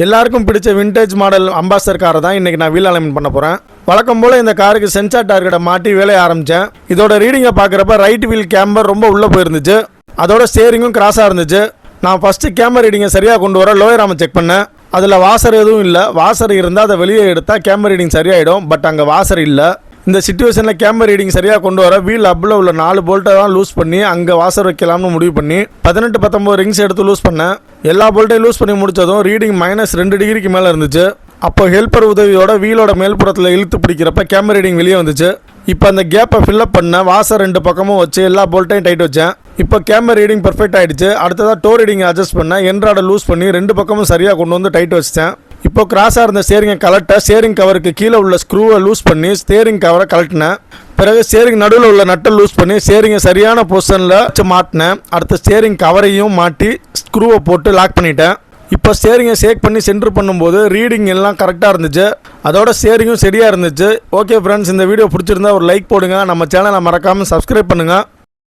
எல்லாருக்கும் பிடிச்ச vintage model ambassador காரை தான் இன்றைக்கி நான் வீல் அலைன்மெண்ட் பண்ண போகிறேன். வழக்கம் போல் இந்த காருக்கு சென்சார் டார்கெட்டை மாட்டி வேலையை ஆரம்பித்தேன். இதோட ரீடிங்கை பார்க்குறப்ப ரைட் வீல் கேம்பர் ரொம்ப உள்ளே போயிருந்துச்சு. அதோட ஸ்டேரிங்கும் கிராஸாக இருந்துச்சு. நான் ஃபஸ்ட்டு கேமரா ரீடிங்கை சரியாக கொண்டு வர லோயர் ஆமை செக் பண்ணேன். அதில் வாசர் எதுவும் இல்லை. வாசர் இருந்தால் அதை வெளியே எடுத்தால் கேமரா ரீடிங் சரியாயிடும். பட் அங்கே வாசர் இல்லை. இந்த சிச்சுவேஷனில் கேமரா ரீடிங் சரியாக கொண்டு வர வீல் அப்பில் உள்ள 4 போல்ட்டை தான் லூஸ் பண்ணி அங்கே வாசர் வைக்கலாம்னு முடிவு பண்ணி 18-19 ரிங்ஸ் எடுத்து லூஸ் பண்ணேன். எல்லா போல்ட்டையும் லூஸ் பண்ணி முடித்ததும் ரீடிங் -2 டிகிரிக்கு மேலே இருந்துச்சு. அப்போ ஹெல்ப்பர் உதவியோட வீலோட மேல்புறத்தில் இழுத்து பிடிக்கிறப்ப கேமரா ரீடிங் வெளியே வந்துச்சு. இப்போ அந்த கேப்பை ஃபில்லப் பண்ண வாசர் 2 பக்கமும் வச்சு எல்லா போல்ட்டையும் டைட் வச்சேன். இப்போ கேமரா ரீடிங் பர்ஃபெக்ட் ஆகிடுச்சு. அடுத்ததாக டோ ரீடிங் அட்ஜஸ்ட் பண்ண என்ட்ராடை லூஸ் பண்ணி 2 பக்கமும் சரியாக கொண்டு வந்து டைட் வச்சிட்டேன். இப்போ கிராஸாக இருந்த ஸ்டேரிங்கை கலட்ட ஸ்டேரிங் கவருக்கு கீழே உள்ள ஸ்க்ரூவை லூஸ் பண்ணி ஸ்டேரிங் கவரை கலட்டினேன். பிறகு ஸ்டேரிங் நடுவில் உள்ள நட்டை லூஸ் பண்ணி ஸ்டேரிங்கை சரியான பொசிஷனில் வச்சு மாட்டினேன். அடுத்த ஸ்டேரிங் கவரையும் மாட்டி ஸ்க்ரூவை போட்டு லாக் பண்ணிட்டேன். இப்போ ஸ்டேரிங்கை ஷேக் பண்ணி சென்டர் பண்ணும்போது ரீடிங் எல்லாம் கரெக்டாக இருந்துச்சு. அதோட ஸ்டேரிங்கும் சரியாக இருந்துச்சு. ஓகே ஃப்ரெண்ட்ஸ், இந்த வீடியோ பிடிச்சிருந்தா ஒரு லைக் போடுங்க. நம்ம சேனலை மறக்காமல் சப்ஸ்கிரைப் பண்ணுங்கள்.